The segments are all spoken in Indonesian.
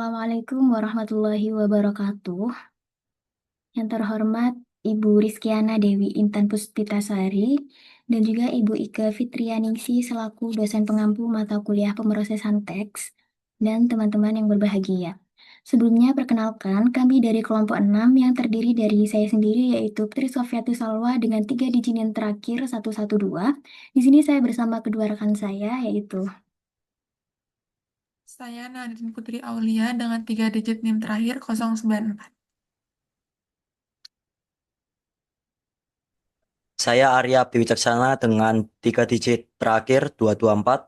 Assalamualaikum warahmatullahi wabarakatuh. Yang terhormat Ibu Rizkyana Dewi Intan Puspitasari dan juga Ibu Ike Fitrianingsi selaku dosen pengampu mata kuliah pemrosesan teks dan teman-teman yang berbahagia. Sebelumnya perkenalkan kami dari kelompok 6 yang terdiri dari saya sendiri yaitu Putri Sofiatu Salwa dengan 3 digit yang terakhir 112. Di sini saya bersama kedua rekan saya yaitu Saya Nadine Putri Aulia dengan 3 digit NIM terakhir 094. Saya Arya Wicaksana dengan 3 digit terakhir 224.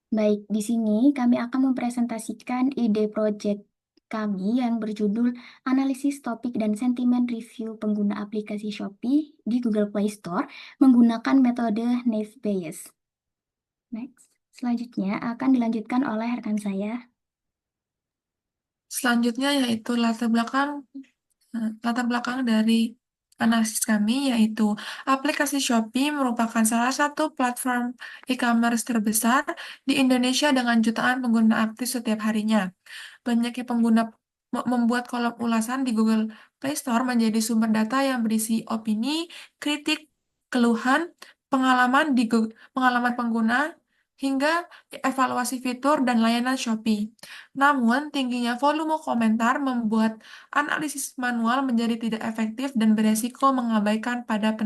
Baik, di sini kami akan mempresentasikan ide proyek kami yang berjudul Analisis Topik dan Sentimen Review Pengguna Aplikasi Shopee di Google Play Store menggunakan metode Naive Bayes. Next. Selanjutnya akan dilanjutkan oleh rekan saya. Selanjutnya yaitu latar belakang dari analisis kami yaitu aplikasi Shopee merupakan salah satu platform e-commerce terbesar di Indonesia dengan jutaan pengguna aktif setiap harinya. Banyaknya pengguna membuat kolom ulasan di Google Play Store menjadi sumber data yang berisi opini, kritik, keluhan, pengalaman pengguna, hingga evaluasi fitur dan layanan Shopee. Namun, tingginya volume komentar membuat analisis manual menjadi tidak efektif dan beresiko mengabaikan pada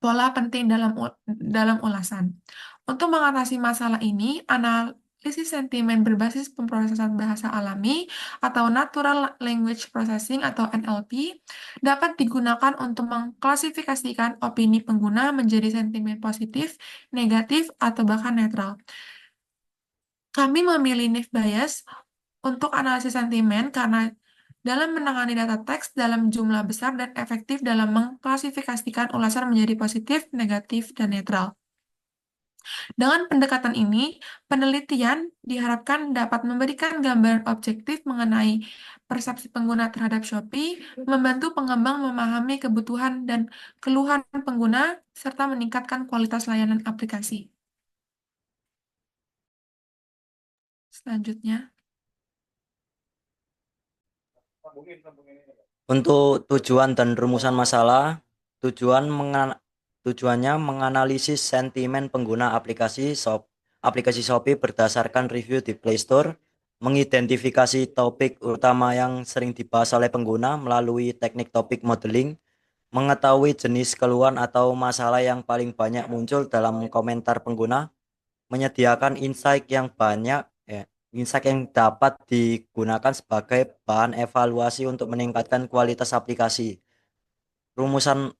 pola penting dalam ulasan. Untuk mengatasi masalah ini, analisis sentimen berbasis pemrosesan bahasa alami atau Natural Language Processing atau NLP dapat digunakan untuk mengklasifikasikan opini pengguna menjadi sentimen positif, negatif, atau bahkan netral. Kami memilih Naive Bayes untuk analisis sentimen karena dalam menangani data teks dalam jumlah besar dan efektif dalam mengklasifikasikan ulasan menjadi positif, negatif, dan netral. Dengan pendekatan ini, penelitian diharapkan dapat memberikan gambaran objektif mengenai persepsi pengguna terhadap Shopee, membantu pengembang memahami kebutuhan dan keluhan pengguna, serta meningkatkan kualitas layanan aplikasi. Selanjutnya, Untuk tujuan dan rumusan masalah, tujuannya menganalisis sentimen pengguna aplikasi Shopee berdasarkan review di Play Store, mengidentifikasi topik utama yang sering dibahas oleh pengguna melalui teknik topik modeling, mengetahui jenis keluhan atau masalah yang paling banyak muncul dalam komentar pengguna, menyediakan insight yang dapat digunakan sebagai bahan evaluasi untuk meningkatkan kualitas aplikasi. Rumusan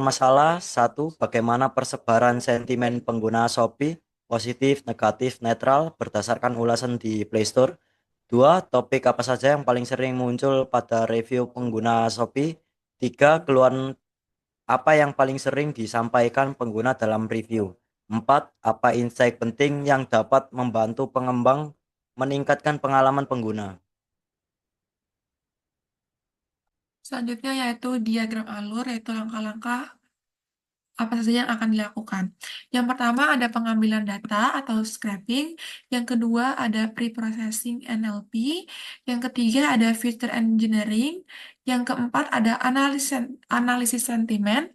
masalah: satu, bagaimana persebaran sentimen pengguna Shopee, positif, negatif, netral berdasarkan ulasan di Play Store. Dua, topik apa saja yang paling sering muncul pada review pengguna Shopee. Tiga, keluhan apa yang paling sering disampaikan pengguna dalam review. 4. Apa insight penting yang dapat membantu pengembang meningkatkan pengalaman pengguna. selanjutnya yaitu diagram alur, yaitu langkah-langkah apa saja yang akan dilakukan. Yang pertama ada pengambilan data atau scraping, yang kedua ada pre-processing NLP, yang ketiga ada feature engineering, yang keempat ada analisis sentimen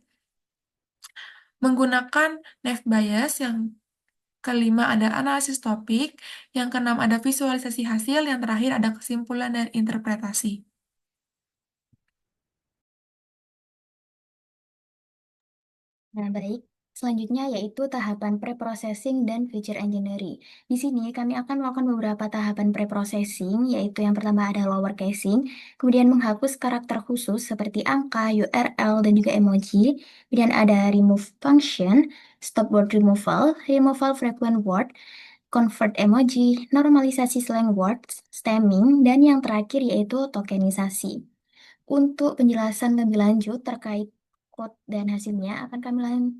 menggunakan Naive Bayes, yang kelima ada analisis topik, yang keenam ada visualisasi hasil, yang terakhir ada kesimpulan dan interpretasi. Nah, baik. Selanjutnya yaitu tahapan pre-processing dan feature engineering. Di sini kami akan melakukan beberapa tahapan pre-processing, yaitu yang pertama ada lower casing, kemudian menghapus karakter khusus seperti angka, URL, dan juga emoji. Kemudian ada remove function, stop word removal frequent word, convert emoji, normalisasi slang words, stemming, dan yang terakhir yaitu tokenisasi. Untuk penjelasan lebih lanjut terkait code dan hasilnya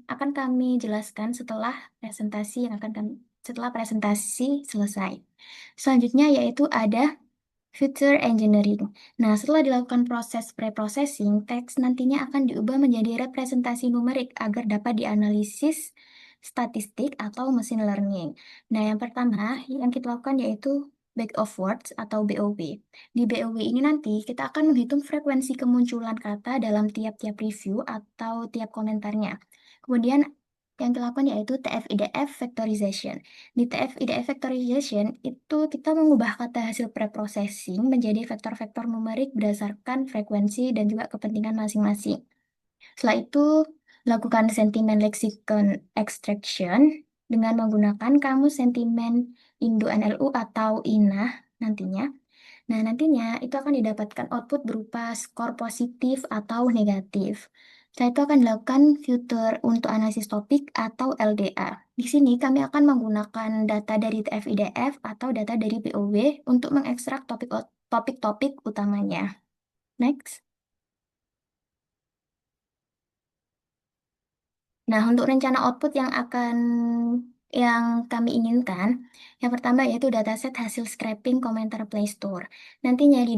akan kami jelaskan setelah presentasi selesai. Selanjutnya yaitu ada feature engineering. Nah, setelah dilakukan proses pre-processing, teks nantinya akan diubah menjadi representasi numerik agar dapat dianalisis statistik, atau machine learning. Nah, yang pertama yang kita lakukan yaitu Back of Words atau BOW. Di BOW ini nanti kita akan menghitung frekuensi kemunculan kata dalam tiap-tiap review atau tiap komentarnya. Kemudian yang kita lakukan yaitu TF-IDF Factorization. Di TF-IDF Factorization itu kita mengubah kata hasil preprocessing menjadi vektor-vektor numerik berdasarkan frekuensi dan juga kepentingan masing-masing. Setelah itu, lakukan sentimen lexicon extraction dengan menggunakan kamus sentimen Indo-NLU atau INAH nantinya. Nah, nantinya itu akan didapatkan output berupa skor positif atau negatif. Setelah itu akan dilakukan filter untuk analisis topik atau LDA. Di sini kami akan menggunakan data dari TF-IDF atau data dari POW untuk mengekstrak topik-topik utamanya. Next. Nah, untuk rencana output yang kami inginkan, yang pertama yaitu dataset hasil scraping komentar Play Store. Nantinya di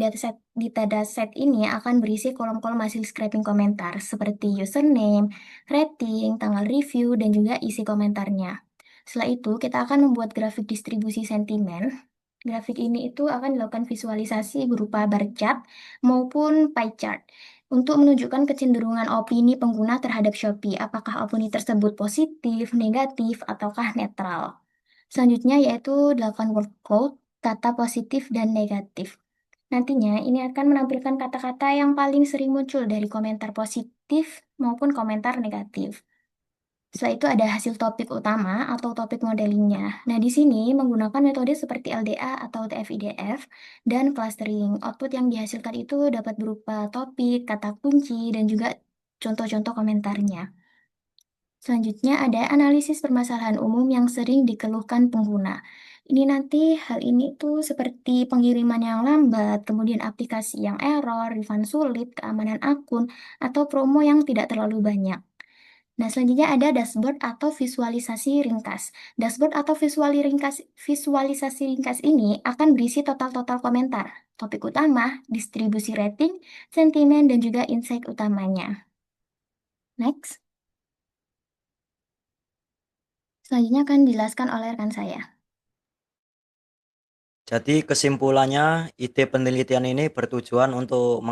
dataset ini akan berisi kolom-kolom hasil scraping komentar seperti username, rating, tanggal review, dan juga isi komentarnya. Setelah itu, kita akan membuat grafik distribusi sentimen. Grafik ini itu akan dilakukan visualisasi berupa bar chart maupun pie chart untuk menunjukkan kecenderungan opini pengguna terhadap Shopee, apakah opini tersebut positif, negatif, ataukah netral. Selanjutnya yaitu dilakukan word cloud, kata positif dan negatif. Nantinya ini akan menampilkan kata-kata yang paling sering muncul dari komentar positif maupun komentar negatif. Setelah itu ada hasil topik utama atau topik modelingnya. Nah, di sini menggunakan metode seperti LDA atau TF-IDF dan clustering. Output yang dihasilkan itu dapat berupa topik, kata kunci, dan juga contoh-contoh komentarnya. Selanjutnya ada analisis permasalahan umum yang sering dikeluhkan pengguna. Ini nanti hal ini tuh seperti pengiriman yang lambat, kemudian aplikasi yang error, refund sulit, keamanan akun, atau promo yang tidak terlalu banyak. Nah, selanjutnya ada dashboard atau visualisasi ringkas. Dashboard atau visualisasi ringkas ini akan berisi total-total komentar, topik utama, distribusi rating, sentimen, dan juga insight utamanya. Next. Selanjutnya akan dijelaskan oleh rekan saya. Jadi kesimpulannya, ide penelitian ini bertujuan untuk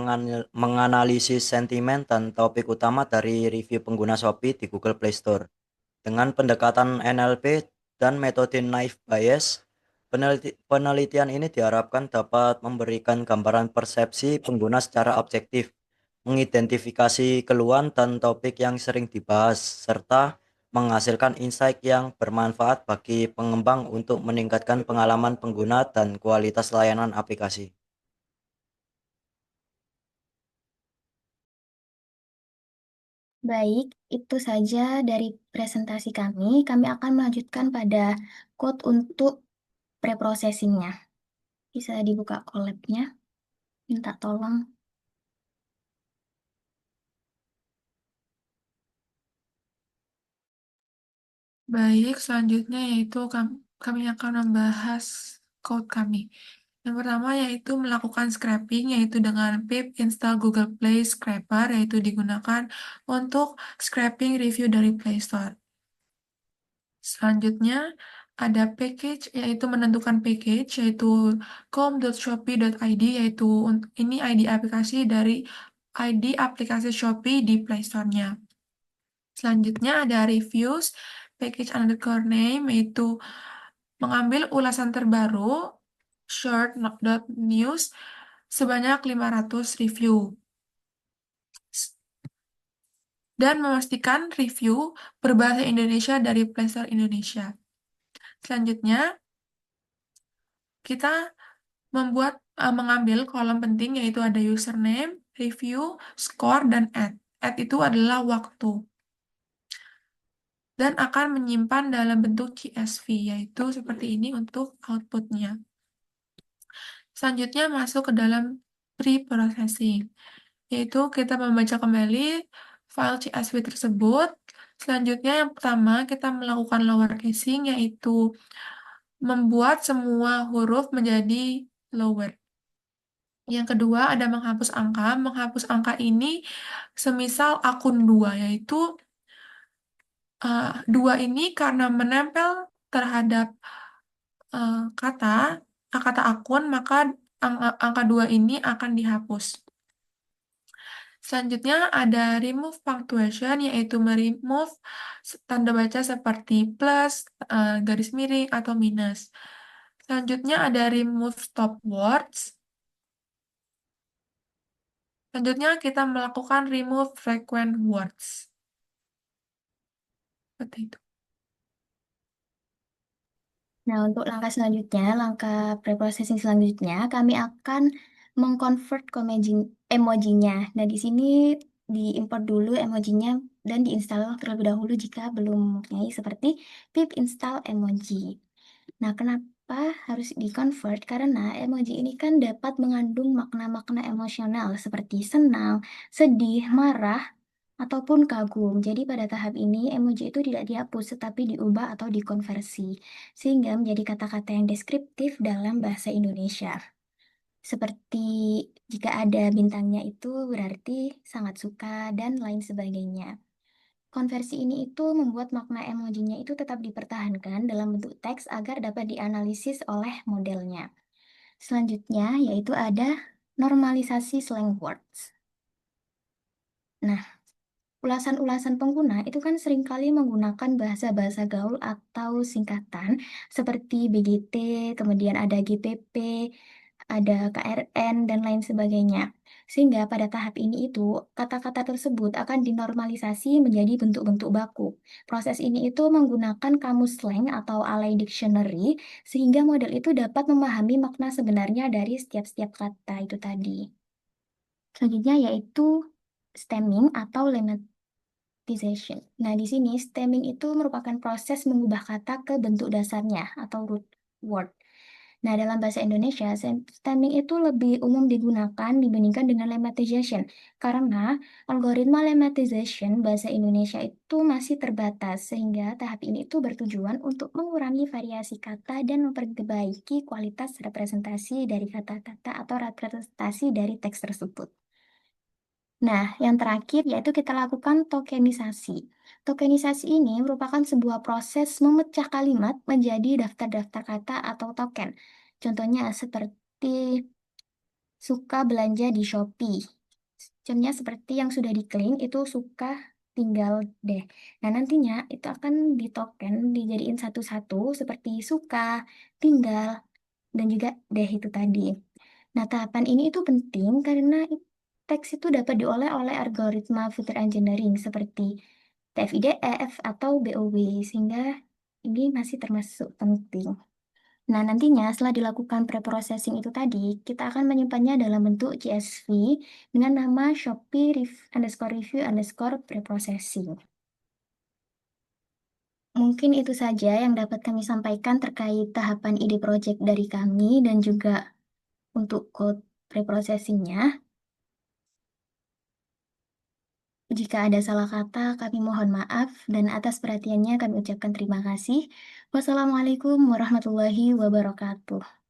menganalisis sentimen dan topik utama dari review pengguna Shopee di Google Play Store. Dengan pendekatan NLP dan metode naive Bayes, penelitian ini diharapkan dapat memberikan gambaran persepsi pengguna secara objektif, mengidentifikasi keluhan dan topik yang sering dibahas, serta menghasilkan insight yang bermanfaat bagi pengembang untuk meningkatkan pengalaman pengguna dan kualitas layanan aplikasi. Baik, itu saja dari presentasi kami. Kami akan melanjutkan pada code untuk preprocessingnya. Bisa dibuka collab-nya. Minta tolong. Baik, selanjutnya yaitu kami akan membahas code kami. Yang pertama yaitu melakukan scraping, yaitu dengan pip install Google Play Scraper, yaitu digunakan untuk scraping review dari Play Store. Selanjutnya ada package, yaitu menentukan package, yaitu com.shopee.id, yaitu ini ID aplikasi dari ID aplikasi Shopee di Play Store-nya. Selanjutnya ada reviews, package underscore name, yaitu mengambil ulasan terbaru, short.news, sebanyak 500 review. Dan memastikan review berbahasa Indonesia dari Play Store Indonesia. Selanjutnya, kita mengambil kolom penting yaitu ada username, review, score, dan add. Add itu adalah waktu. Dan akan menyimpan dalam bentuk CSV, yaitu seperti ini untuk outputnya. Selanjutnya masuk ke dalam pre-processing, yaitu kita membaca kembali file CSV tersebut. Selanjutnya yang pertama kita melakukan lower casing, yaitu membuat semua huruf menjadi lower. Yang kedua ada menghapus angka. Menghapus angka ini semisal akun 2, yaitu Dua ini karena menempel terhadap kata kata akun, maka angka dua ini akan dihapus. Selanjutnya ada remove punctuation, yaitu meremove tanda baca seperti plus, garis miring, atau minus. Selanjutnya ada remove stop words. Selanjutnya kita melakukan remove frequent words. Seperti itu. Nah, untuk langkah selanjutnya, langkah preprocessing selanjutnya, kami akan mengconvert emojinya. Nah, di sini diimport dulu emojinya dan diinstal terlebih dahulu jika belum mempunyai seperti pip install emoji. Nah, kenapa harus di-convert? Karena emoji ini kan dapat mengandung makna-makna emosional seperti senang, sedih, marah, ataupun kagum. Jadi pada tahap ini emoji itu tidak dihapus tetapi diubah atau dikonversi sehingga menjadi kata-kata yang deskriptif dalam bahasa Indonesia. Seperti jika ada bintangnya itu berarti sangat suka dan lain sebagainya. Konversi ini itu membuat makna emojinya itu tetap dipertahankan dalam bentuk teks agar dapat dianalisis oleh modelnya. Selanjutnya yaitu ada normalisasi slang words. Nah, ulasan-ulasan pengguna itu kan seringkali menggunakan bahasa-bahasa gaul atau singkatan seperti BGT, kemudian ada GPP, ada KRN, dan lain sebagainya. Sehingga pada tahap ini itu kata-kata tersebut akan dinormalisasi menjadi bentuk-bentuk baku. Proses ini itu menggunakan kamus slang atau alay dictionary sehingga model itu dapat memahami makna sebenarnya dari setiap-setiap kata itu tadi. Selanjutnya yaitu stemming atau lemmatization. Nah, di sini stemming itu merupakan proses mengubah kata ke bentuk dasarnya atau root word. Nah, dalam bahasa Indonesia, stemming itu lebih umum digunakan dibandingkan dengan lemmatization karena algoritma lemmatization bahasa Indonesia itu masih terbatas sehingga tahap ini itu bertujuan untuk mengurangi variasi kata dan memperbaiki kualitas representasi dari kata-kata atau representasi dari teks tersebut. Nah, yang terakhir yaitu kita lakukan tokenisasi. Tokenisasi ini merupakan sebuah proses memecah kalimat menjadi daftar-daftar kata atau token. Contohnya seperti suka belanja di Shopee. Contohnya seperti yang sudah diklaim itu suka tinggal deh. Nah, nantinya itu akan ditoken dijadiin satu-satu seperti suka, tinggal, dan juga deh itu tadi. Nah, tahapan ini itu penting karena teks itu dapat diolah oleh algoritma feature engineering seperti TF-IDF atau BOW, sehingga ini masih termasuk penting. Nah, nantinya setelah dilakukan preprocessing itu tadi, kita akan menyimpannya dalam bentuk CSV dengan nama Shopee underscore review underscore preprocessing. Mungkin itu saja yang dapat kami sampaikan terkait tahapan ide project dari kami dan juga untuk code preprocessingnya. Jika ada salah kata, kami mohon maaf dan atas perhatiannya kami ucapkan terima kasih. Wassalamualaikum warahmatullahi wabarakatuh.